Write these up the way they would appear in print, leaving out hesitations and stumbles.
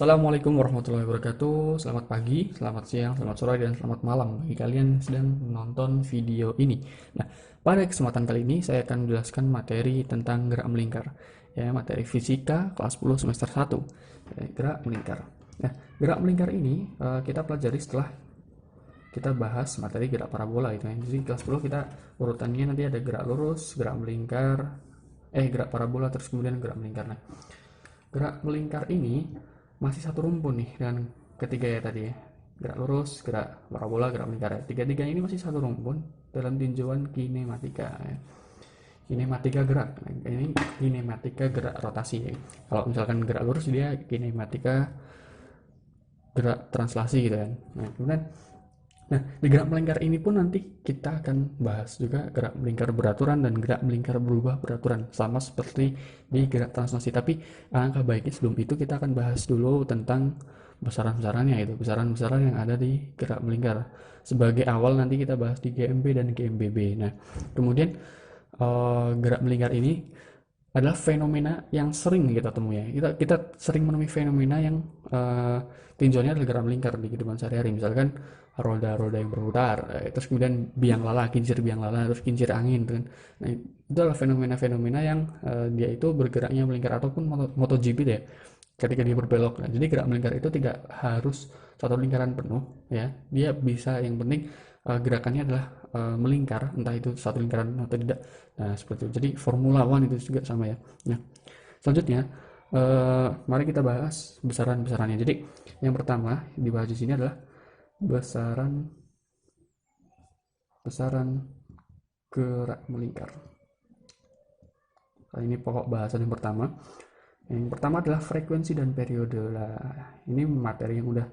Assalamualaikum warahmatullahi wabarakatuh. Selamat pagi, selamat siang, selamat sore, dan selamat malam bagi kalian yang sedang menonton video ini. Nah, pada kesempatan kali ini saya akan menjelaskan materi tentang gerak melingkar. Ya, materi fisika kelas 10 semester 1. Gerak melingkar. Nah, gerak melingkar ini kita pelajari setelah kita bahas materi gerak parabola itu ya. Jadi kelas 10 kita urutannya nanti ada gerak lurus, gerak melingkar, gerak parabola, terus kemudian gerak melingkar. Nah, gerak melingkar ini masih satu rumpun nih dengan ketiga ya tadi ya. Gerak lurus, gerak parabola, gerak melingkar ya. Tiga-tiga ini masih satu rumpun dalam tinjauan kinematika ya. Kinematika gerak. Nah, ini kinematika gerak rotasi ya. Kalau misalkan gerak lurus dia kinematika gerak translasi gitu kan. Nah, kemudian di gerak melingkar ini pun nanti kita akan bahas juga gerak melingkar beraturan dan gerak melingkar berubah beraturan, sama seperti di gerak translasi. Tapi alangkah baiknya sebelum itu kita akan bahas dulu tentang besaran-besarannya, itu besaran-besaran yang ada di gerak melingkar. Sebagai awal nanti kita bahas di GMB dan GMBB. Nah, kemudian gerak melingkar ini adalah fenomena yang sering kita temui ya. Kita sering menemui fenomena yang tinjauannya adalah gerak melingkar di kehidupan sehari-hari. Misalkan roda-roda yang berputar, terus kemudian biang lala, biang lala, terus kincir angin, gitu kan. Nah, itu adalah fenomena-fenomena yang dia itu bergeraknya melingkar, ataupun MotoGP deh, ketika dia berbelok. Nah, jadi gerak melingkar itu tidak harus satu lingkaran penuh ya. Dia bisa, yang penting gerakannya adalah melingkar, entah itu satu lingkaran atau tidak. Nah, seperti itu. Jadi Formula One itu juga sama ya. Nah, selanjutnya mari kita bahas besaran-besarannya. Jadi yang pertama dibahas di sini adalah besaran besaran gerak melingkar. Nah, ini pokok bahasan yang pertama. Yang pertama adalah frekuensi dan periode. Lah, ini materi yang udah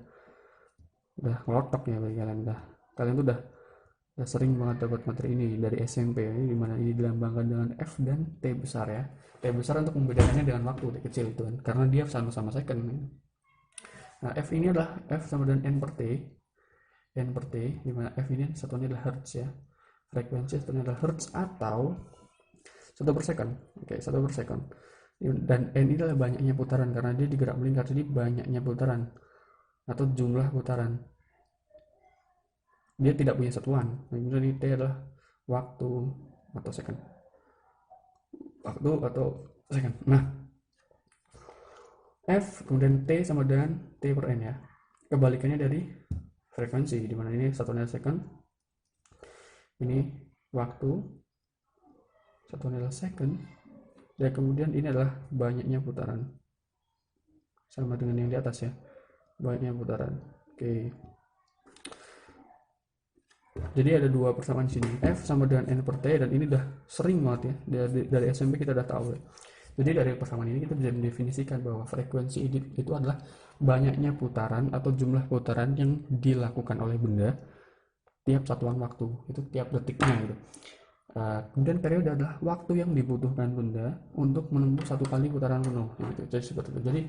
ngelotok ya bagi kalian. Kalian tuh udah sering banget dapat materi ini dari SMP ya, di mana ini dilambangkan dengan F dan T besar ya. T besar untuk membedakannya dengan waktu T kecil itu kan, karena dia sama-sama second. Nah, F ini adalah F sama dengan N per T, di mana F ini satunya adalah Hertz ya. Frekuensi satunya adalah Hertz atau 1/second. Oke, 1/second. Dan N ini adalah banyaknya putaran karena dia digerak melingkar, jadi banyaknya putaran atau jumlah putaran. Dia tidak punya satuan. Kemudian T adalah waktu atau second. Waktu atau second. Nah, F kemudian T sama dengan T per N ya. Kebalikannya dari frekuensi, di mana ini satunya second, ini waktu, satunya adalah second, dan kemudian ini adalah banyaknya putaran, sama dengan yang di atas ya, banyaknya putaran. Oke, jadi ada dua persamaan di sini, F sama dengan N per T, dan ini udah sering banget ya, dari SMP kita udah tahu ya. Jadi dari persamaan ini kita bisa mendefinisikan bahwa frekuensi itu adalah banyaknya putaran atau jumlah putaran yang dilakukan oleh benda tiap satuan waktu, itu tiap detiknya gitu. Kemudian periode adalah waktu yang dibutuhkan benda untuk menempuh satu kali putaran penuh gitu. Jadi seperti itu. Jadi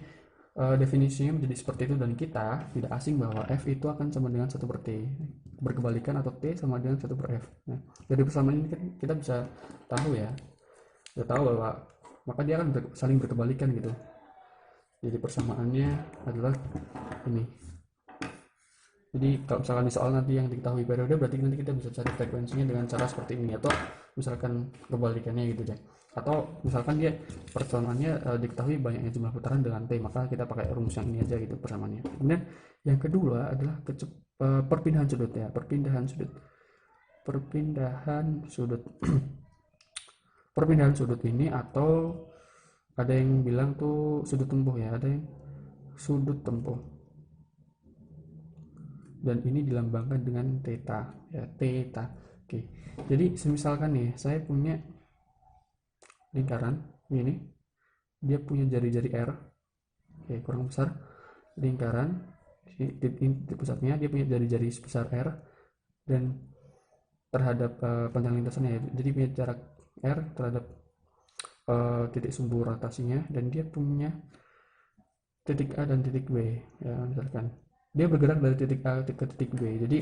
definisinya menjadi seperti itu, dan kita tidak asing bahwa F itu akan sama dengan 1 per T, berkebalikan, atau T sama dengan 1 per F. Nah, dari persamaan ini kita bisa tahu ya, kita tahu bahwa maka dia akan saling berkebalikan gitu. Jadi persamaannya adalah ini. Jadi kalau misalkan di soal nanti yang diketahui periode, berarti nanti kita bisa cari frekuensinya dengan cara seperti ini, atau misalkan kebalikannya gitu deh. Atau misalkan dia persamaannya diketahui banyaknya jumlah putaran dengan T, maka kita pakai rumus yang ini aja gitu persamaannya. Kemudian yang kedua adalah perpindahan sudut ya, perpindahan sudut. Perpindahan sudut ini, atau ada yang bilang tuh sudut tempuh ya, ada yang sudut tempuh, dan ini dilambangkan dengan theta ya, theta. Oke, jadi misalkan nih saya punya lingkaran ini, dia punya jari-jari R, oke, kurang besar, lingkaran di pusatnya dia punya jari-jari sebesar R, dan terhadap panjang lintasannya ya, jadi punya jarak R terhadap titik sumbu rotasinya, dan dia punya titik A dan titik B ya. Misalkan dia bergerak dari titik A ke titik B, jadi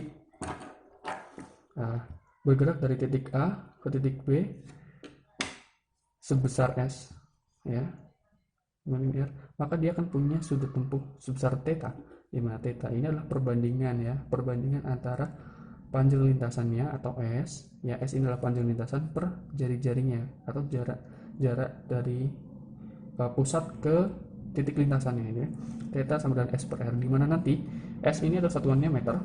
bergerak dari titik A ke titik B sebesar S ya, linear, maka dia akan punya sudut tempuh sebesar theta, di mana theta ini adalah perbandingan ya, perbandingan antara panjang lintasannya atau S, ya S ini adalah panjang lintasan per jari-jarinya atau jarak dari pusat ke titik lintasannya ini ya. Theta sama dengan S per R, di mana nanti S ini adalah satuannya meter,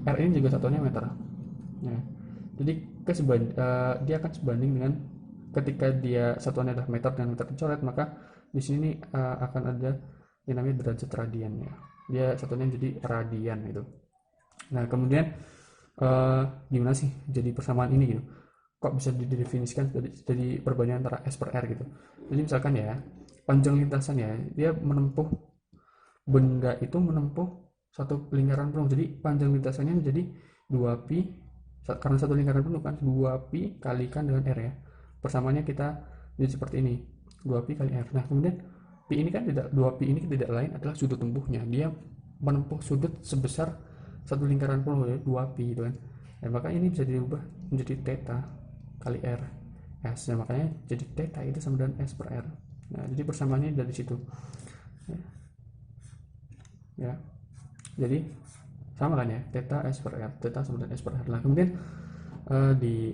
R ini juga satuannya meter. Ya. Jadi dia akan sebanding dengan ketika dia satuannya adalah meter dan meter dicoret, maka di sini akan ada yang namanya derajat radian ya. Dia satuannya jadi radian itu. Nah, kemudian gimana sih jadi persamaan ini gitu? Kok bisa didefinisikan jadi perbandingan antara S per R gitu? Jadi misalkan ya, panjang lintasan ya, dia menempuh benda itu menempuh satu lingkaran penuh. Jadi panjang lintasannya menjadi 2pi, karena satu lingkaran penuh kan, 2pi kalikan dengan R ya. Persamaannya kita jadi seperti ini, 2pi kali R. Nah, kemudian pi ini kan tidak, 2pi ini tidak lain adalah sudut tempuhnya. Dia menempuh sudut sebesar satu lingkaran penuh ya, 2pi gitu kan. Dan maka ini bisa diubah menjadi theta kali R S. Nah, makanya jadi theta itu sama dengan S per R. Nah, jadi persamaannya dari situ. Ya. Jadi sama kan ya, theta S per R, theta sama dengan S per R. Nah, kemudian di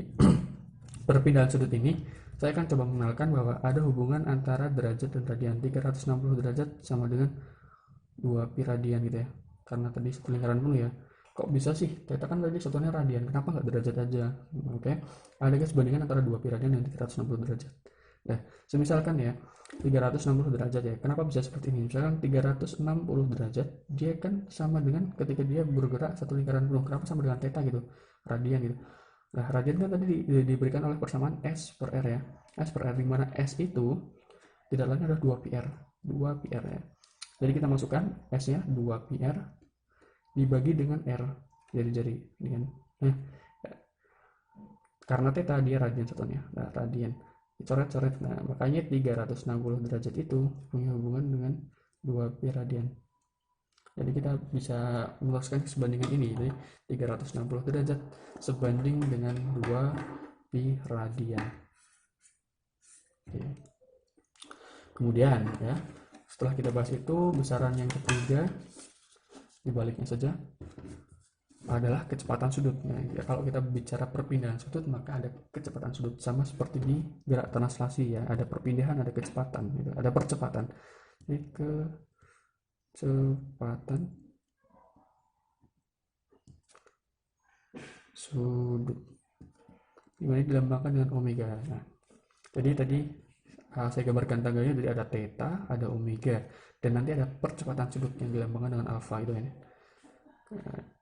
perpindahan sudut ini saya akan coba mengenalkan bahwa ada hubungan antara derajat dan radian. 360 derajat sama dengan 2pi radian gitu ya, karena tadi satu lingkaran penuh ya. Kok bisa sih, theta kan tadi satuannya radian, kenapa nggak derajat aja? Oke, ada guys bandingan antara 2pi radian dan 360 derajat. Nah, semisalkan ya 360 derajat ya, kenapa bisa seperti ini? Misalkan 360 derajat, dia kan sama dengan ketika dia bergerak satu lingkaran penuh. Kenapa sama dengan theta gitu, radian gitu. Nah, radian kan tadi diberikan oleh persamaan S per R ya, S per R, di mana S itu tidak lain adalah 2pi R, 2pi R ya. Jadi kita masukkan S nya 2pi R dibagi dengan R, jari-jari ini kan. Nah, karena theta dia radian satunya, nah radian dicoret-coret. Nah, makanya 360 derajat itu punya hubungan dengan 2pi radian. Jadi kita bisa meluaskan sebandingan ini. Jadi 360 derajat sebanding dengan 2pi radian. Oke. Kemudian ya, setelah kita bahas itu, besaran yang ketiga dibaliknya saja adalah kecepatan sudut. Ya, kalau kita bicara perpindahan sudut, maka ada kecepatan sudut, sama seperti di gerak translasi ya, ada perpindahan, ada kecepatan gitu, ada percepatan. Jadi kecepatan sudut dimana dilambangkan dengan omega. Nah, jadi tadi saya gambarkan tanggalnya, jadi ada theta, ada omega, dan nanti ada percepatan sudut yang dilambangkan dengan alpha itu ya.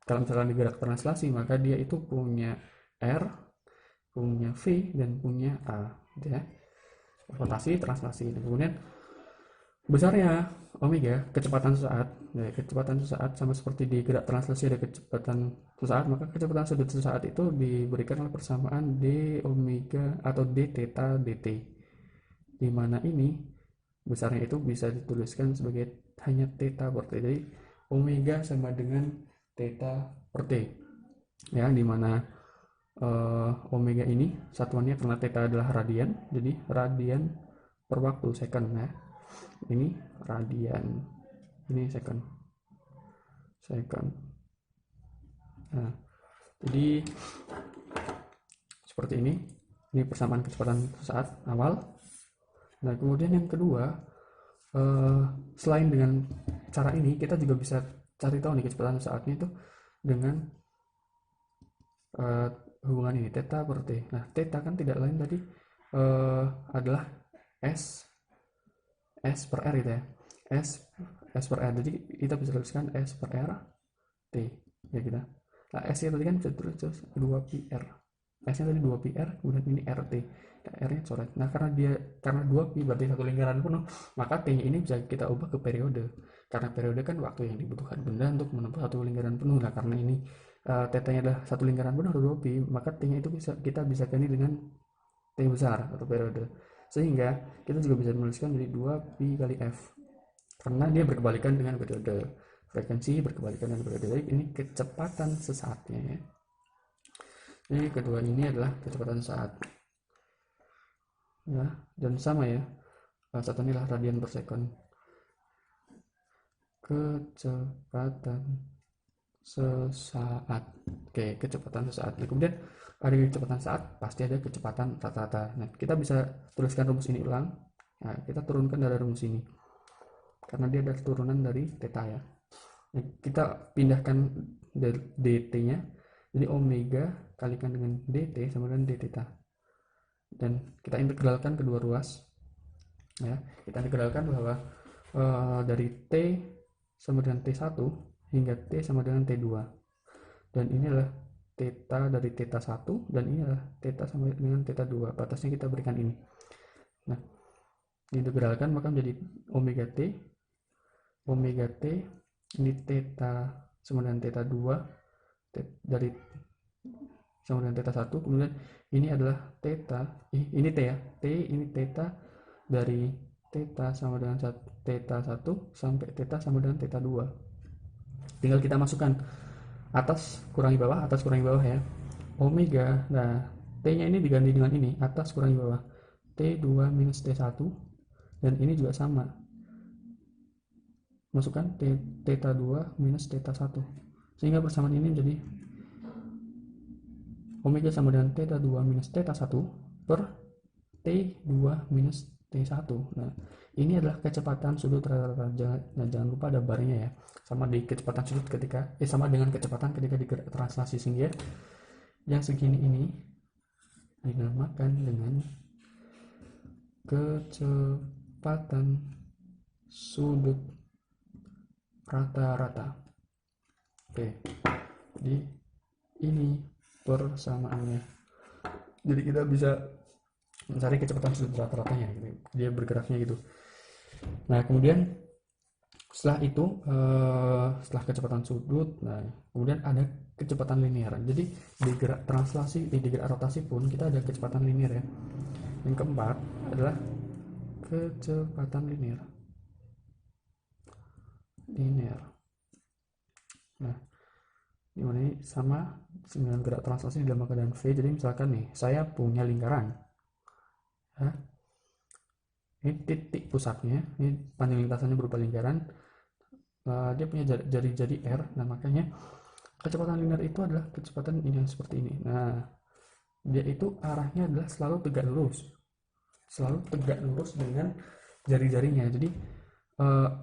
Kalau misalnya di gerak translasi, maka dia itu punya R, punya V, dan punya A gitu ya. Rotasi, translasi. Dan kemudian besarnya omega, kecepatan sesaat. Nah, kecepatan sesaat sama seperti di gerak translasi ada kecepatan sesaat, maka kecepatan sudut sesaat itu diberikan oleh persamaan d omega atau d theta dt, di mana ini besarnya itu bisa dituliskan sebagai hanya theta per t. Jadi omega sama dengan theta per t ya, di mana omega ini satuannya karena theta adalah radian, jadi radian per waktu, second ya. Ini radian, ini second. Nah, jadi seperti ini persamaan kecepatan saat awal. Nah, kemudian yang kedua, selain dengan cara ini, kita juga bisa cari tahu nih kecepatan saatnya itu dengan hubungan ini, theta per t. Nah, theta kan tidak lain tadi adalah S per R gitu ya, S per R. Jadi kita bisa tuliskan S per R T ya kita. Nah, S nya tadi kan bisa terus 2pi R, S nya tadi 2pi R, kemudian ini RT. Nah, R nya coret. Nah, karena 2pi berarti satu lingkaran penuh, maka T nya ini bisa kita ubah ke periode, karena periode kan waktu yang dibutuhkan benda untuk menempuh satu lingkaran penuh. Nah, karena ini theta nya adalah satu lingkaran penuh 2pi, maka T nya itu kita bisa ganti dengan T besar atau periode, sehingga kita juga bisa menuliskan jadi 2pi kali F, karena dia berkebalikan dengan periode, frekuensi berkebalikan dengan periode. Jadi ini kecepatan sesaatnya ya. Ini kedua ini adalah kecepatan saat ya, dan sama ya, satuan inilah radian per second. Kecepatan sesaat. Oke, kecepatan sesaat. Nah, kemudian ada kecepatan saat, pasti ada kecepatan rata-rata. Nah, kita bisa tuliskan rumus ini ulang. Nah, kita turunkan dari rumus ini. Karena dia ada turunan dari theta ya. Nah, kita pindahkan dt-nya. Jadi omega kalikan dengan dt sama dengan d theta. Dan kita integralkan kedua ruas. Ya, kita integralkan bahwa dari t sama dengan T1 hingga T sama dengan T2, dan ini adalah theta dari theta 1 dan ini adalah theta sama dengan theta 2. Batasnya kita berikan ini. Nah, diintegralkan maka menjadi omega T ini theta sama dengan theta 2 dari sama dengan theta 1, kemudian ini adalah theta, ini T ya, T ini theta dari theta sama dengan theta 1 sampai theta sama dengan theta 2. Tinggal kita masukkan atas kurangi bawah ya. Omega, nah T-nya ini diganti dengan ini, atas kurangi bawah. T2 minus T1, dan ini juga sama. Masukkan theta 2 minus theta 1. Sehingga persamaan ini menjadi omega sama dengan theta 2 minus theta 1 per T2 minus T1. Nah, ini adalah kecepatan sudut rata-rata. Jangan lupa ada barnya ya. Sama di kecepatan sudut sama dengan kecepatan ketika digerak translasi, sehingga yang segini ini dinamakan dengan kecepatan sudut rata-rata. Oke. Jadi ini persamaannya. Jadi kita bisa mencari kecepatan sudut rata-ratanya gitu. Dia bergeraknya gitu. Nah, kemudian setelah itu setelah kecepatan sudut, nah kemudian ada kecepatan linear. Jadi di gerak translasi, di gerak rotasi pun kita ada kecepatan linear ya. Yang keempat adalah kecepatan linear. Nah, ini sama dengan gerak translasi dalam keadaan V. Jadi misalkan nih, saya punya lingkaran. Ya. Ini titik pusatnya, ini panjang lintasannya berupa lingkaran. Dia punya jari-jari R. Nah, makanya kecepatan linear itu adalah kecepatan ini yang seperti ini. Nah, dia itu arahnya adalah selalu tegak lurus dengan jari-jarinya. Jadi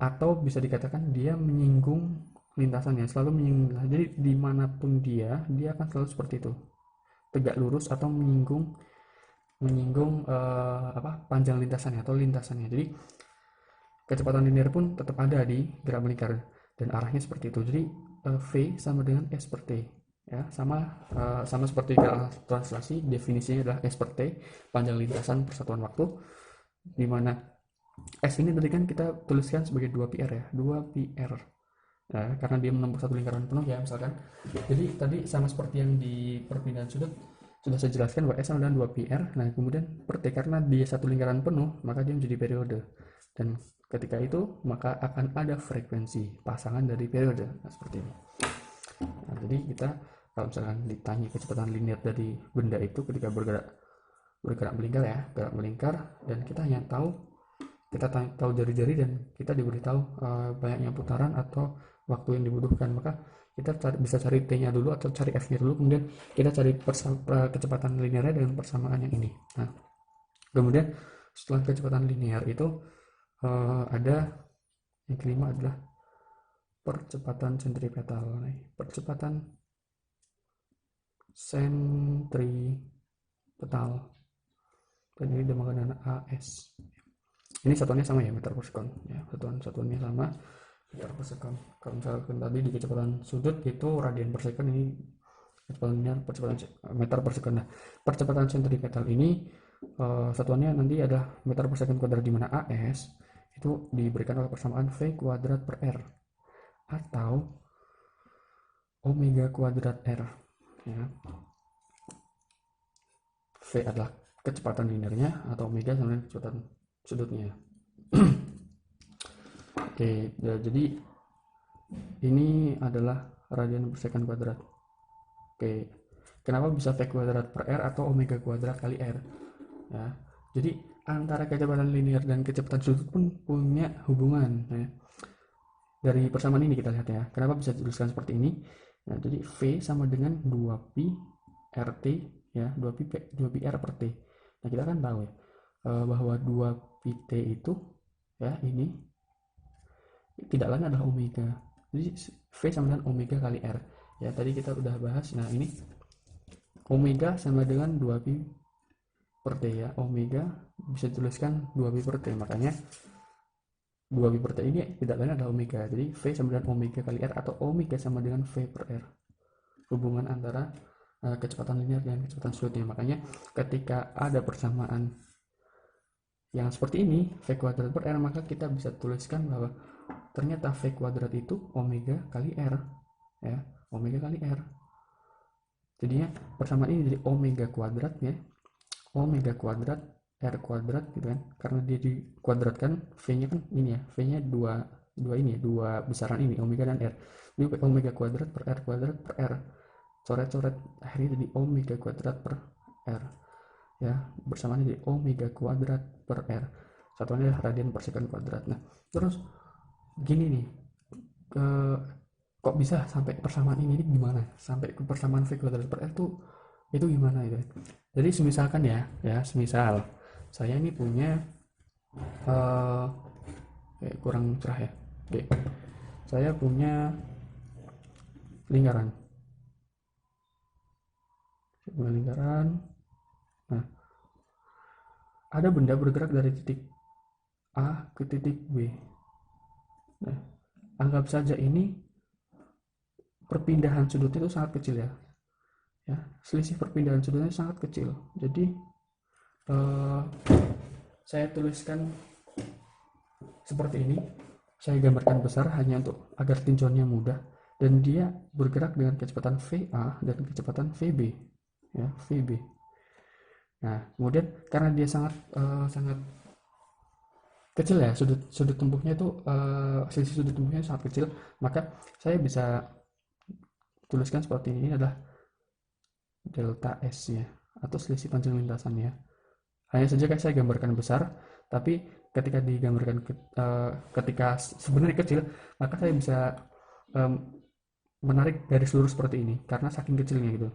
atau bisa dikatakan dia menyinggung lintasannya, selalu menyinggung. Jadi dimanapun dia akan selalu seperti itu, tegak lurus atau menyinggung panjang lintasannya atau lintasannya. Jadi kecepatan linear pun tetap ada di gerak melingkar dan arahnya seperti itu. Jadi V sama dengan S per T ya, sama seperti gerak translasi. Definisinya adalah S per T, panjang lintasan persatuan waktu, di mana S ini tadi kan kita tuliskan sebagai 2πr ya, 2πr ya, karena dia menempuh satu lingkaran penuh ya misalkan. Jadi tadi sama seperti yang di perpindahan sudut sudah saya jelaskan bahwa S sama dengan 2πr. Nah, kemudian per T, karena dia satu lingkaran penuh maka dia menjadi periode, dan ketika itu maka akan ada frekuensi pasangan dari periode. Nah, seperti ini. Nah, jadi kita kalau misalkan ditanya kecepatan linear dari benda itu ketika bergerak melingkar ya, gerak melingkar, dan kita hanya tahu jari-jari dan kita diberitahu banyaknya putaran atau waktu yang dibutuhkan, maka kita bisa cari T-nya dulu atau cari F-nya dulu, kemudian kita cari kecepatan linearnya dengan persamaan yang ini. Nah, kemudian setelah kecepatan linear itu ada yang kelima adalah percepatan sentripetal. Percepatan sentripetal, dan ini dinamakan dengan AS. Ini satuannya sama ya, meter per sekon ya, satuannya sama, meter per sekon. Kalau misalkan tadi di kecepatan sudut itu radian per sekon, ini kecepatan meter per sekon. Nah, percepatan sentripetal ini satuannya nanti adalah meter per sekon kuadrat, di mana AS itu diberikan oleh persamaan V kuadrat per R atau omega kuadrat R ya. V adalah kecepatan linearnya atau omega sama dengan kecepatan sudutnya. Oke, jadi ini adalah radian per second kuadrat. Oke, kenapa bisa V kuadrat per R atau omega kuadrat kali R ya? Jadi antara kecepatan linear dan kecepatan sudut pun punya hubungan ya. Dari persamaan ini kita lihat ya, kenapa bisa dituliskan seperti ini. Nah, jadi V sama dengan 2pi RT ya, 2pi R per T. Nah, kita kan tahu ya bahwa 2pi T itu ya ini tidak lain adalah omega. Jadi V sama dengan omega kali R. Ya, tadi kita udah bahas. Nah, ini omega sama dengan 2pi per T ya. Omega bisa dituliskan 2pi per T. Makanya 2pi per T ini tidak lain adalah omega. Jadi V sama dengan omega kali R atau omega sama dengan V per R. Hubungan antara kecepatan linear dan kecepatan sudutnya. Makanya ketika ada persamaan yang seperti ini, V kuadrat per R, maka kita bisa tuliskan bahwa ternyata V kuadrat itu omega kali R. Ya, omega kali R. Jadinya persamaan ini jadi omega kuadrat ya. Omega kuadrat R kuadrat gitu kan, karena dia dikuadratkan, V-nya kan ini ya, V-nya dua ini ya, dua besaran ini, omega dan R. Jadi omega kuadrat per R kuadrat per R, coret-coret akhirnya jadi omega kuadrat per R ya, bersamaan jadi omega kuadrat per R, satuannya adalah radian per sekon kuadrat. Nah terus gini nih, kok bisa sampai persamaan ini gimana, sampai ke persamaan V kuadrat per R tuh itu gimana itu. Jadi semisalkan semisal saya ini punya kurang cerah ya. Oke. Saya punya lingkaran. Nah, ada benda bergerak dari titik A ke titik B. Nah, anggap saja ini perpindahan sudut itu sangat kecil ya. Ya, selisih perpindahan sudutnya sangat kecil. Jadi saya tuliskan seperti ini. Saya gambarkan besar hanya untuk agar tinjauannya mudah, dan dia bergerak dengan kecepatan VA dan kecepatan VB ya, VB. Nah, kemudian karena dia sangat kecil ya, sudut tempuhnya itu selisih sudut tempuhnya sangat kecil, maka saya bisa tuliskan seperti ini adalah delta S ya, atau selisih panjang lintasan ya. Hanya saja saya gambarkan besar, tapi ketika digambarkan ketika sebenarnya kecil, maka saya bisa menarik garis lurus seperti ini karena saking kecilnya gitu.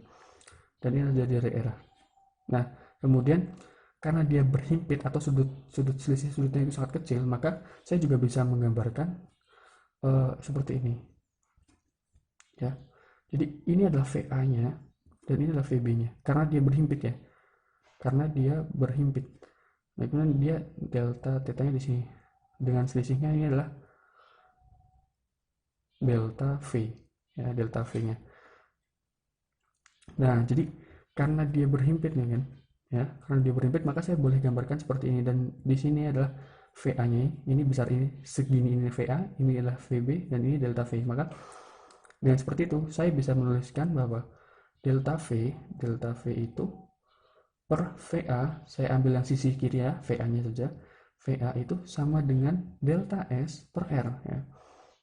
Dan ini adalah dari daerah. Nah, kemudian karena dia berhimpit atau sudut selisih sudutnya itu sangat kecil, maka saya juga bisa menggambarkan seperti ini. Ya. Jadi ini adalah VA-nya dan ini adalah VB-nya karena dia berhimpit ya. Karena dia berhimpit. Nah, kemudian dia delta tetanya di sini. Dengan selisihnya ini adalah delta V, ya, delta V-nya. Nah, jadi karena dia berhimpit nih kan, ya, karena dia berhimpit maka saya boleh gambarkan seperti ini, dan di sini adalah VA-nya, ini besar ini, segini ini VA, ini adalah VB, dan ini delta V. Maka dengan seperti itu saya bisa menuliskan bahwa delta V itu per VA, saya ambil yang sisi kiri ya, VA-nya saja. VA itu sama dengan delta S per R ya.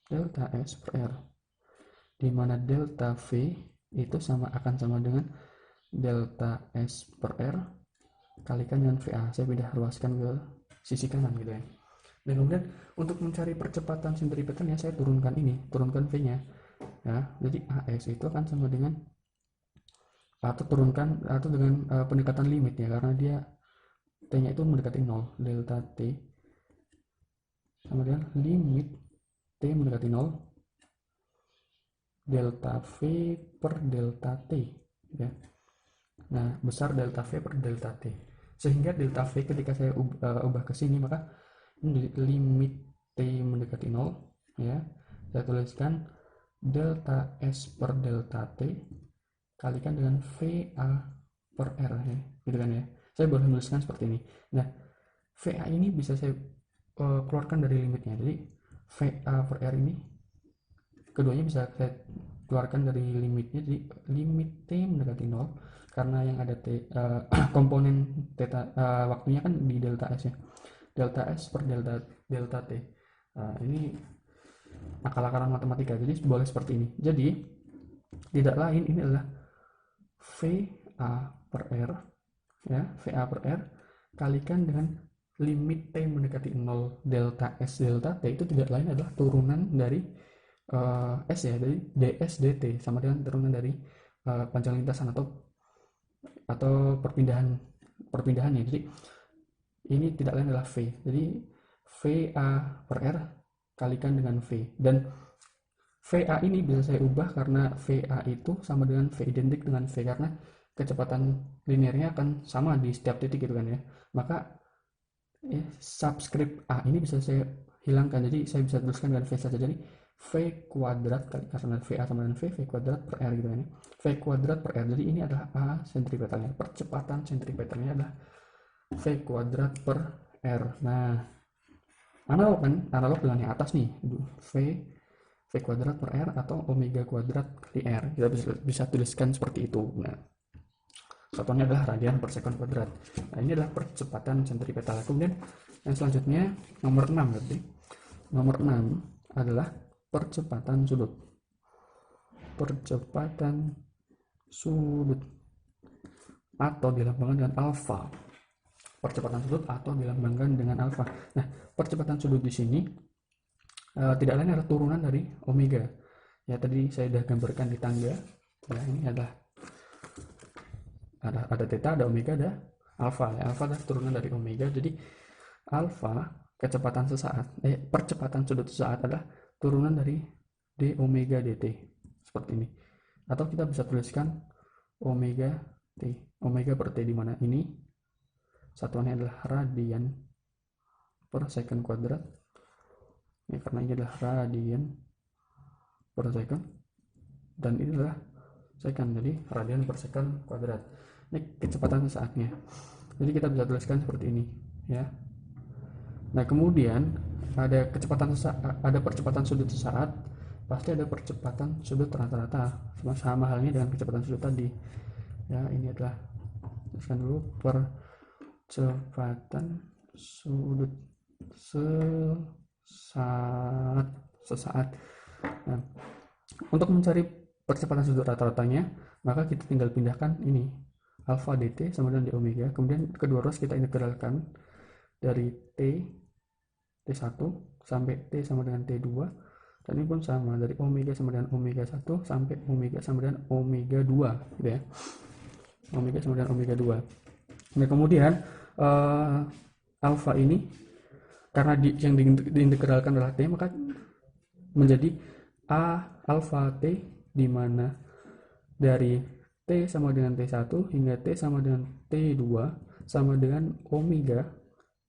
Delta S per R. Di mana delta V itu akan sama dengan delta S per R kalikan dengan VA. Saya pindah ruaskan ke sisi kanan gitu ya. Dan kemudian untuk mencari percepatan sentripetalnya saya turunkan V-nya ya. Jadi AS itu akan sama dengan, atau turunkan atau dengan pendekatan limit ya, karena dia T-nya itu mendekati 0, delta T sama dengan limit T mendekati 0 delta V per delta T ya. Nah, besar delta V per delta T, sehingga delta V ketika saya ubah ke sini maka ini limit T mendekati 0 ya. Saya tuliskan delta S per delta T kalikan dengan VA per R ya, gitu kan ya. Saya boleh menuliskan seperti ini. Nah, VA ini bisa saya keluarkan dari limitnya. Jadi VA per R ini keduanya bisa saya keluarkan dari limitnya. Jadi limit T mendekati 0 karena yang ada T komponen theta waktunya kan di delta S ya. Delta S per delta T. Ini akal-akalan matematika. Jadi boleh seperti ini. Jadi tidak lain, ini adalah VA per R ya, VA per R kalikan dengan limit T mendekati 0 delta S delta T, itu tidak lain adalah turunan dari S ya, dari ds dt sama dengan turunan dari panjang lintasan atau perpindahannya. Jadi ini tidak lain adalah V. Jadi VA per R kalikan dengan V, dan VA ini bisa saya ubah karena VA itu sama dengan V identik dengan V, karena kecepatan linearnya akan sama di setiap titik gitu kan ya. Maka subscript A ini bisa saya hilangkan, jadi saya bisa tuliskan dengan V saja. Jadi V kuadrat kali, karena VA sama dengan V kuadrat per R gitu kan ya. V kuadrat per R, jadi ini adalah A sentripetalnya, percepatan sentripetalnya adalah V kuadrat per R. Nah, analog dengan yang atas nih, V kuadrat per R atau omega kuadrat kali R. Kita bisa tuliskan seperti itu. Nah, satuannya adalah radian per sekon kuadrat. Nah, ini adalah percepatan sentripetal. Kemudian yang selanjutnya nomor 6 berarti. Nomor 6 adalah percepatan sudut. Percepatan sudut atau dilambangkan dengan alfa. Percepatan sudut atau dilambangkan dengan alfa. Nah, percepatan sudut di sini tidak lain adalah turunan dari omega. Ya, tadi saya sudah gambarkan di tangga. Nah, ini adalah ada theta, ada omega, ada alfa. Ya, alfa adalah turunan dari omega. Jadi alfa kecepatan sesaat, percepatan sudut sesaat adalah turunan dari d omega dt seperti ini. Atau kita bisa tuliskan omega t, omega per t, di mana ini satuannya adalah radian per second kuadrat. Ya, karena ini adalah radian per second dan ini adalah second, jadi radian per second kuadrat. Ini kecepatan sesaatnya. Jadi kita bisa tuliskan seperti ini ya. Nah, kemudian ada percepatan sudut sesaat, pasti ada percepatan sudut rata-rata, sama halnya dengan kecepatan sudut tadi. Ya, ini adalah, tuliskan dulu percepatan sudut sesaat. Nah, untuk mencari percepatan sudut rata-ratanya, maka kita tinggal pindahkan ini alfa dt sama dengan d omega, kemudian kedua ruas kita integralkan dari t1 sampai t sama dengan t2, dan ini pun sama dari omega sama dengan omega 1 sampai omega sama dengan omega 2 gitu ya. Omega sama dengan omega 2. Nah, kemudian alfa ini karena yang diintegralkan adalah t, maka menjadi a alfa t, di mana dari T sama dengan T1 hingga T sama dengan T2 sama dengan omega,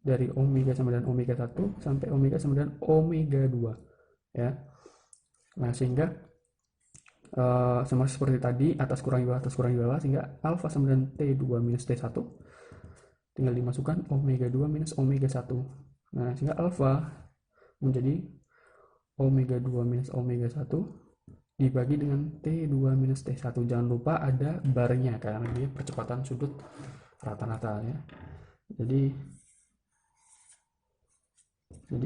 dari omega sama dengan omega 1 sampai omega sama dengan omega 2 ya. Nah, sehingga sama seperti tadi, atas kurangi bawah, sehingga alfa sama dengan T2 minus T1 tinggal dimasukkan omega 2 minus omega 1. Nah, sehingga alfa menjadi omega 2 minus omega 1 dibagi dengan T2 minus T1. Jangan lupa ada barnya karena dia percepatan sudut rata-rata ya. Jadi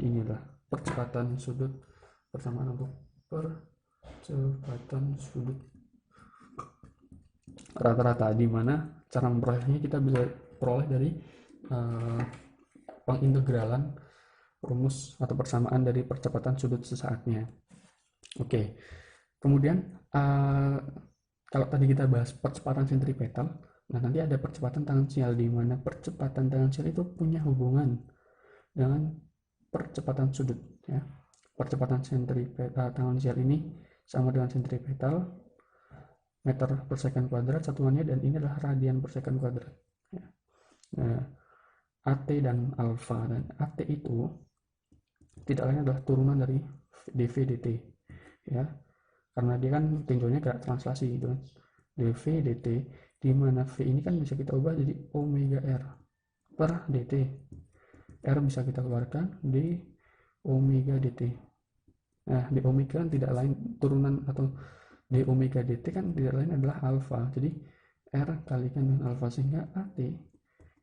inilah percepatan sudut, persamaan untuk percepatan sudut rata-rata, di mana cara memperolehnya kita bisa peroleh dari pengintegralan rumus atau persamaan dari percepatan sudut sesaatnya. Oke. Kemudian kalau tadi kita bahas percepatan sentripetal, nah nanti ada percepatan tangensial, di mana percepatan tangensial itu punya hubungan dengan percepatan sudut ya. Percepatan sentripetal tangensial ini sama dengan sentripetal meter per second kuadrat satuannya, dan ini adalah radian per second kuadrat ya. Nah, AT dan alfa, dan AT itu tidak lain adalah turunan dari dv dt ya, karena dia kan tinjaunya gerak translasi gitu kan, dv dt, di mana v ini kan bisa kita ubah jadi omega r per dt. R bisa kita keluarkan di omega dt. Nah, di omega kan tidak lain turunan, atau di omega dt kan tidak lain adalah alfa. Jadi R kalikan dengan alfa, sehingga AT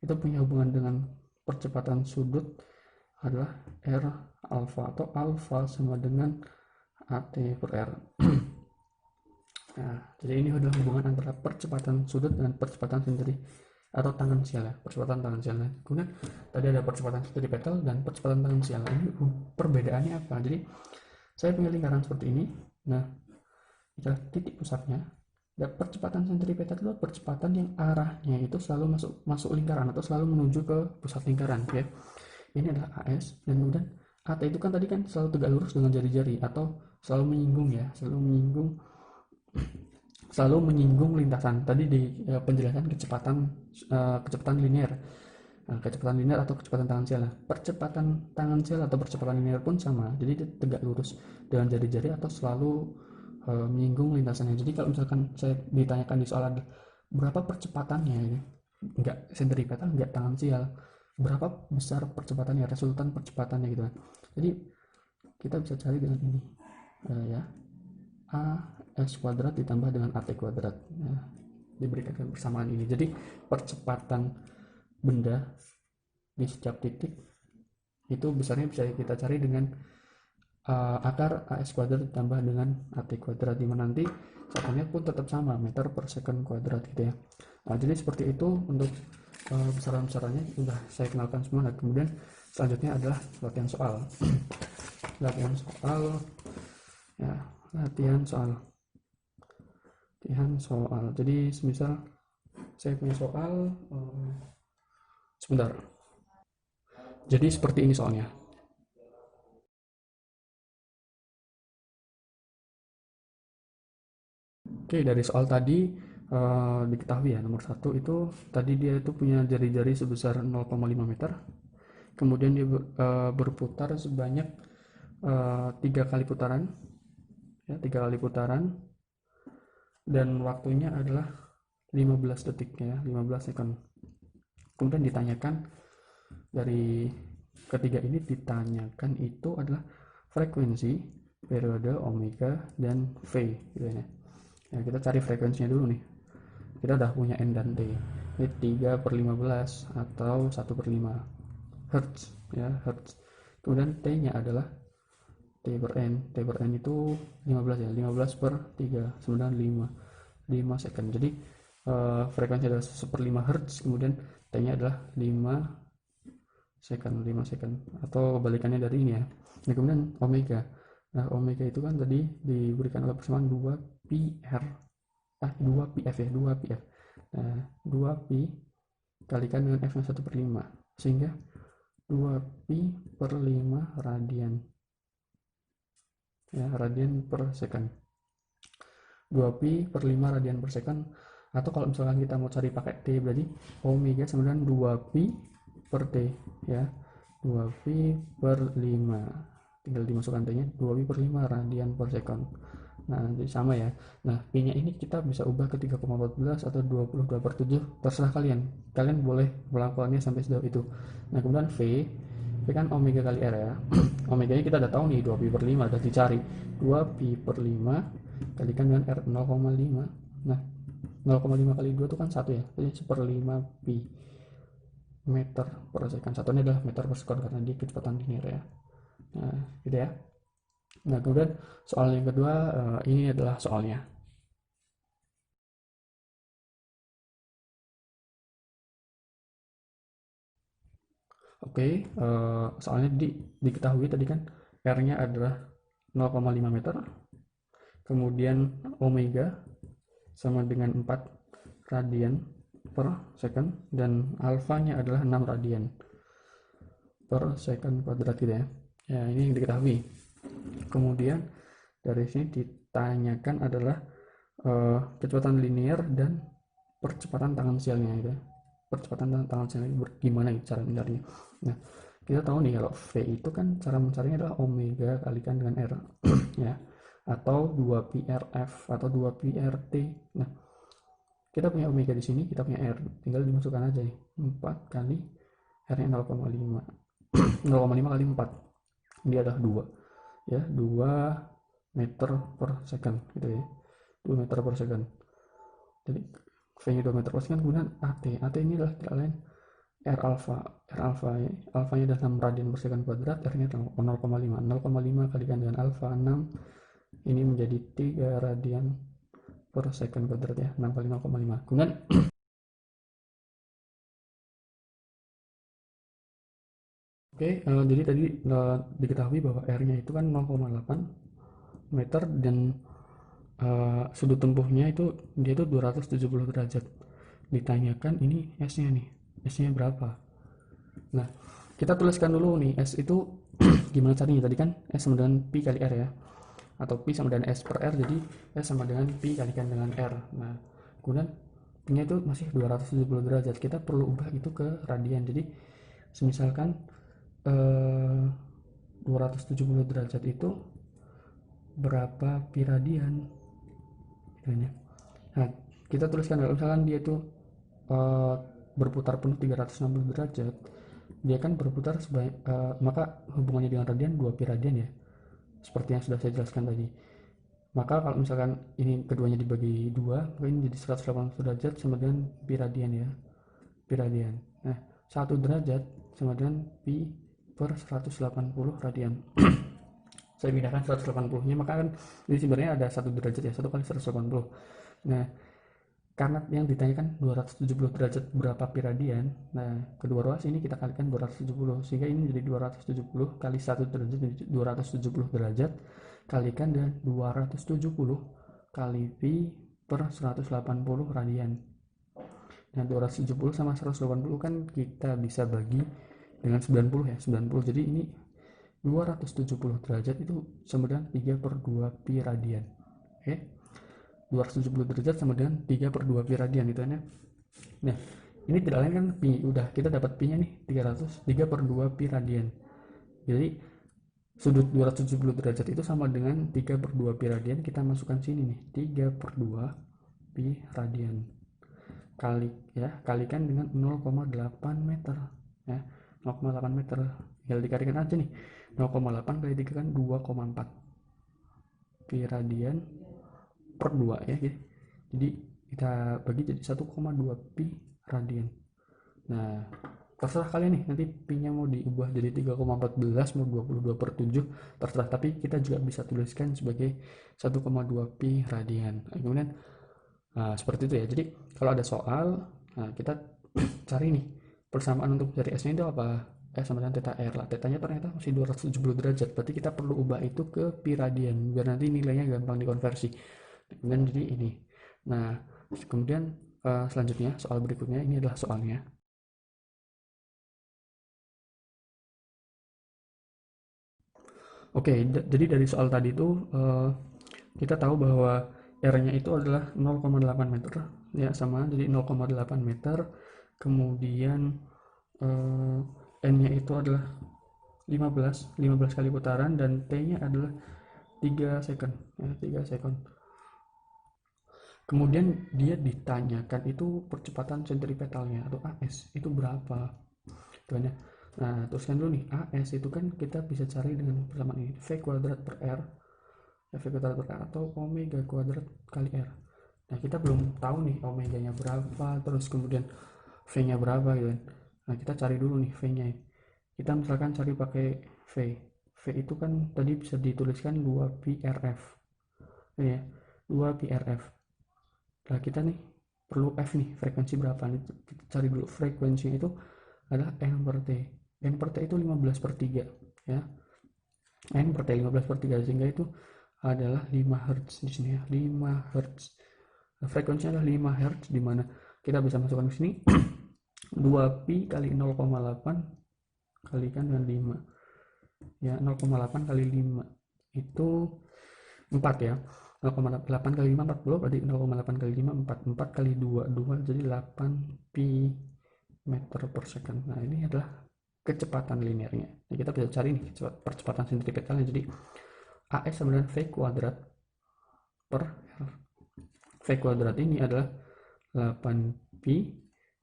itu punya hubungan dengan percepatan sudut adalah R alfa, atau alfa sama dengan AT per R. Nah, jadi ini adalah hubungan antara percepatan sudut dengan percepatan atau tangensial ya, percepatan tangensial. Kemudian tadi ada percepatan sentripetal dan percepatan tangensial. Ini perbedaannya apa? Jadi saya punya lingkaran seperti ini. Nah, adalah titik pusatnya. Dan percepatan sentripetal itu percepatan yang arahnya itu selalu masuk lingkaran atau selalu menuju ke pusat lingkaran ya. Ini adalah AS, dan kemudian AT itu kan tadi kan selalu tegak lurus dengan jari-jari atau selalu menyinggung ya, selalu menyinggung lintasan. Tadi di penjelasan kecepatan linear. Nah, kecepatan linear atau kecepatan tangensial. Percepatan tangensial atau percepatan linear pun sama. Jadi dia tegak lurus dengan jari-jari atau selalu menyinggung lintasannya. Jadi kalau misalkan saya ditanyakan di soal ada berapa percepatannya ini, enggak sentripetal, enggak tangensial, berapa besar percepatannya, resultan percepatannya gitu kan. Jadi kita bisa cari dengan ini ya, AS kuadrat ditambah dengan AT kuadrat ya, diberikan persamaan ini. Jadi percepatan benda di setiap titik itu besarnya bisa kita cari dengan akar AS kuadrat ditambah dengan AT kuadrat, dimana nanti satunya pun tetap sama, meter per second kuadrat gitu ya. Nah, jadi seperti itu untuk besaran-besarannya sudah saya kenalkan semua. Nah, kemudian selanjutnya adalah latihan soal. latihan soal ya, latihan soal. Jadi semisal saya punya soal sebentar. Jadi seperti ini soalnya. Oke, dari soal tadi diketahui ya, nomor 1 itu tadi dia itu punya jari-jari sebesar 0,5 meter. Kemudian dia berputar sebanyak 3 kali putaran ya, 3 kali putaran, dan waktunya adalah 15 detik ya, 15 second. Kemudian ditanyakan dari ketiga ini, ditanyakan itu adalah frekuensi, periode, omega, dan V gitu ya. Ya, kita cari frekuensinya dulu nih. Kita udah punya N dan T. Ini 3/15 atau 1/5 Hertz ya, Hertz. Kemudian T-nya adalah T per N. T per N itu 15 ya, 15 per 3, 5 second. Jadi frekuensi adalah 1/5 Hertz, kemudian T-nya adalah 5 second atau kebalikannya dari ini ya. Nah, kemudian omega. Nah, omega itu kan tadi diberikan oleh persamaan 2 pi r 2 pi f ya, 2 pi f. Nah, 2 pi kalikan dengan f nya 1/5, sehingga 2 pi per 5 radian ya, radian per second. 2 pi per 5 radian per second, atau kalau misalkan kita mau cari pakai T, berarti omega sama dengan 2 pi per T ya, 2 pi per 5, tinggal dimasukkan T nya, 2 pi per 5 radian per second. Nah, jadi sama ya. Nah, P nya ini kita bisa ubah ke 3,14 atau 22/7, terserah kalian boleh melakukannya sampai sejauh itu. Nah, kemudian V kan omega kali R ya. Omega nya kita udah tahu nih, 2 pi per 5 udah dicari, 2 pi per 5 kalikan dengan R 0,5. Nah, 0,5 kali 2 itu kan 1 ya, jadi 1/5 pi meter per second. Satunya adalah meter per second karena dia kecepatan linear ya. Nah, gitu ya. Nah, kemudian soal yang kedua, ini adalah soalnya. Oke, soalnya diketahui tadi kan R-nya adalah 0,5 meter, kemudian omega sama dengan 4 radian per second, dan alfanya adalah 6 radian per second kuadrat gitu ya. Ya, ini yang diketahui. Kemudian dari sini ditanyakan adalah kecepatan linear dan percepatan tangensialnya gitu. Percepatan tangensialnya gimana gitu cara mencarinya. Nah, kita tahu nih kalau V itu kan cara mencarinya adalah omega kalikan dengan R ya, atau 2 pi RF atau 2 pi RT. Nah, kita punya omega di sini, kita punya R, tinggal dimasukkan aja nih, 4 kali R-nya 0,5. 0,5 kali 4, dia adalah 2 ya, 2 meter per second gitu ya, 2 meter per second. Jadi V nya 2 meter per second. Kemudian AT ini adalah tidak lain R alpha. Alfanya adalah 6 radian per second kuadrat, R nya 0,5. 0,5 kalikan dengan alfa 6, ini menjadi 3 radian per second kuadrat ya, 6 kali 0,5. Kemudian Oke, jadi tadi diketahui bahwa R-nya itu kan 0,8 meter dan sudut tempuhnya itu dia tuh 270 derajat. Ditanyakan ini S-nya nih, S-nya berapa? Nah, kita tuliskan dulu nih, S itu gimana caranya? Tadi kan S sama dengan Pi kali R ya, atau Pi sama dengan S per R, jadi S sama dengan Pi kalikan dengan R. Nah, kemudian Pi-nya itu masih 270 derajat, kita perlu ubah itu ke radian. Jadi, misalkan 270 derajat itu berapa pi radian? Nah, kita tuliskan kalau misalkan dia itu eh, berputar penuh 360 derajat, dia kan berputar maka hubungannya dengan radian 2 pi radian ya, seperti yang sudah saya jelaskan tadi. Maka kalau misalkan ini keduanya dibagi 2, maka ini jadi 180 derajat sama dengan pi radian ya, pi radian. Nah, 1 derajat sama dengan pi per 180 radian. Saya pindahkan 180-nya, maka kan ini sebenarnya ada 1 derajat ya, 1 kali 180. Nah, karena yang ditanyakan 270 derajat berapa pi radian, nah kedua ruas ini kita kalikan 270, sehingga ini menjadi 270 kali 1 derajat menjadi 270 derajat kalikan dengan 270 kali pi per 180 radian. Nah, 270 sama 180 kan kita bisa bagi dengan 90 ya, 90. Jadi ini 270 derajat itu sama dengan 3 per 2 pi radian. Oke. 270 derajat sama dengan 3 per 2 pi radian gitu kan ya. Nah, ini tidak lain kan pi. Udah, kita dapat pi-nya nih 3 per 2 pi radian. Jadi sudut 270 derajat itu sama dengan 3 per 2 pi radian. Kita masukkan sini nih, 3 per 2 pi radian. Kalikan dengan 0,8 meter ya. 0,8 meter. Tinggal dikalikan aja nih. 0,8 kali 3 kan 2,4 pi radian per 2 ya gitu. Jadi kita bagi jadi 1,2 pi radian. Nah, terserah kalian nih, nanti pi-nya mau diubah jadi 3,14 mau 22 per 7 terserah, tapi kita juga bisa tuliskan sebagai 1,2 pi radian. Nah, kemudian seperti itu ya. Jadi kalau ada soal, kita cari nih persamaan untuk cari S-nya itu apa? S sama dengan theta R lah. Theta-nya ternyata masih 270 derajat, berarti kita perlu ubah itu ke pi radian biar nanti nilainya gampang dikonversi. Kemudian jadi ini. Nah, kemudian selanjutnya soal berikutnya ini adalah soalnya. Oke, jadi dari soal tadi itu kita tahu bahwa R-nya itu adalah 0,8 meter ya, sama jadi 0,8 meter. Kemudian N-nya itu adalah 15 kali putaran dan T-nya adalah 3 second ya, 3 second. Kemudian dia ditanyakan itu percepatan sentripetalnya atau AS itu berapa. Tuanya. Nah, teruskan dulu nih, AS itu kan kita bisa cari dengan persamaan ini, V kuadrat per R, V kuadrat per R atau omega kuadrat kali R. Nah, kita belum tahu nih omeganya berapa, terus kemudian V-nya berapa gitu. Nah, kita cari dulu nih V-nya. Kita misalkan cari pakai V. V itu kan tadi bisa dituliskan 2 pi RF. Ya, 2 pi RF. Nah, kita nih perlu F nih, frekuensi berapa nih. Kita cari dulu frekuensi itu adalah N per T. N per T itu 15 per 3 ya. N per T 15 per 3 sehingga itu adalah 5 Hz di sini ya, 5 Hz. Nah, frekuensinya adalah 5 Hz di mana kita bisa masukkan ke sini 2 pi kali 0,8 kalikan dengan 5. Ya, 0,8 kali 5 itu 4 ya. 0,8 kali 5 40, berarti 0,8 kali 5 4 kali 2 2 jadi 8 pi meter per second. Nah, ini adalah kecepatan linearnya. Nah, kita bisa cari nih percepatan sentripetalnya. Jadi AS sama dengan V kuadrat per R. V kuadrat ini adalah 8 pi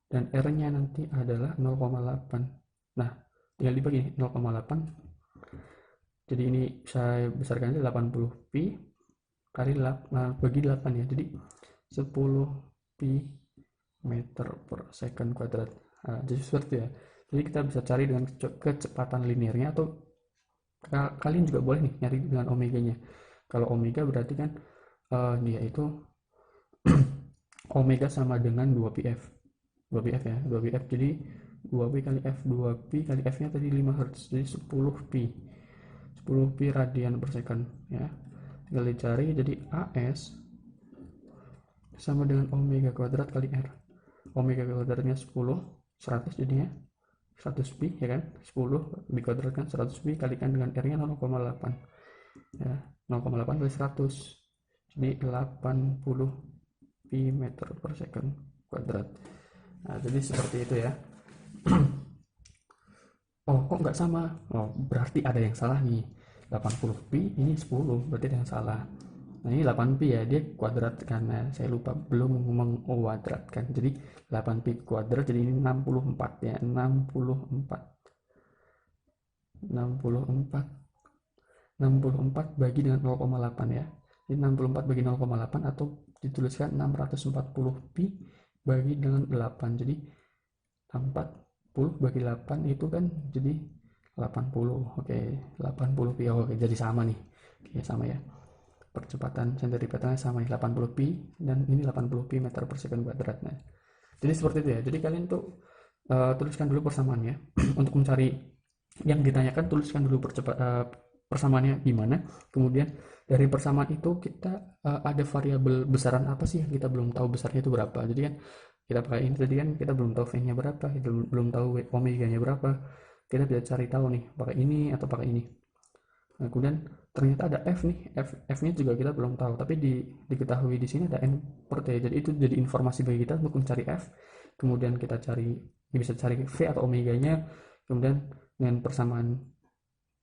dan R-nya nanti adalah 0,8. Nah, tinggal dibagi 0,8. Jadi ini saya besarkan aja 80 pi kali bagi 8 ya. Jadi 10 pi meter per second kuadrat. Nah, jadi seperti ya. Jadi kita bisa cari dengan kecepatan linearnya, atau kalian juga boleh nih nyari dengan omeganya. Kalau omega berarti kan dia itu omega sama dengan 2pf. 2pf ya, 2pf. Jadi 2P kali F, 2P kali F nya tadi 5 Hz, jadi 10 pi radian per second ya. Tinggal dicari, jadi AS sama dengan omega kuadrat kali R. Omega kuadratnya 10, 100 jadinya 100 pi ya kan, 10 dikuadratkan 100 pi kalikan dengan R nya 0,8 ya, 0,8 kali 100 jadi 80 pi meter per second kuadrat. Nah jadi seperti itu ya. Oh kok nggak sama, oh berarti ada yang salah nih, 80 pi ini 10 berarti ada yang salah. Nah ini 8 pi ya, dia kuadrat karena saya lupa belum menguadratkan, jadi 8 pi kuadrat, jadi ini 64 ya, 64 bagi dengan 0,8 ya, jadi 64 bagi 0,8 atau dituliskan 640 pi bagi dengan 8, jadi 40 bagi 8 itu kan jadi 80. Oke, 80 pi. Oke, jadi sama nih. Oke, sama ya. Percepatan sentripetalnya sama nih, 80 pi dan ini 80 pi meter per second kuadrat. Nah, jadi seperti itu ya. Jadi kalian tuh tuliskan dulu persamaannya. Untuk mencari yang ditanyakan, tuliskan dulu persamaannya gimana. Kemudian dari persamaan itu kita ada variabel besaran apa sih yang kita belum tahu besarnya itu berapa. Jadi kan kita pakai ini tadi kan kita belum tahu V-nya berapa, kita belum tahu omega-nya berapa. Kita bisa cari tahu nih pakai ini atau pakai ini. Nah, kemudian ternyata ada F nih, F-nya juga kita belum tahu, tapi diketahui di sini ada N per T. Jadi itu jadi informasi bagi kita untuk mencari F. Kemudian kita cari, bisa cari V atau omega-nya. Kemudian dengan persamaan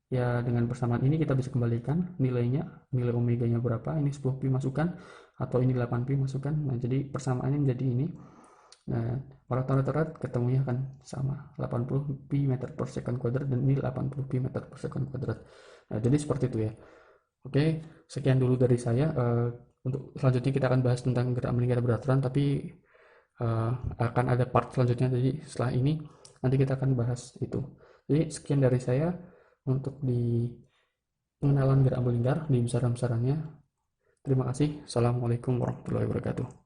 ya, dengan persamaan ini kita bisa kembalikan nilainya, nilai omeganya berapa, ini 10 pi masukkan atau ini 8 pi masukkan. Nah jadi persamaannya menjadi ini. Nah rata-rata ketemunya akan sama, 80 pi meter per second kuadrat dan ini 80 pi meter per second kuadrat. Nah jadi seperti itu ya. Oke, sekian dulu dari saya. Untuk selanjutnya kita akan bahas tentang gerak melingkar beraturan, tapi akan ada part selanjutnya. Jadi setelah ini nanti kita akan bahas itu. Jadi sekian dari saya untuk di pengenalan gerak melingkar di besaran-besarannya. Terima kasih. Assalamualaikum warahmatullahi wabarakatuh.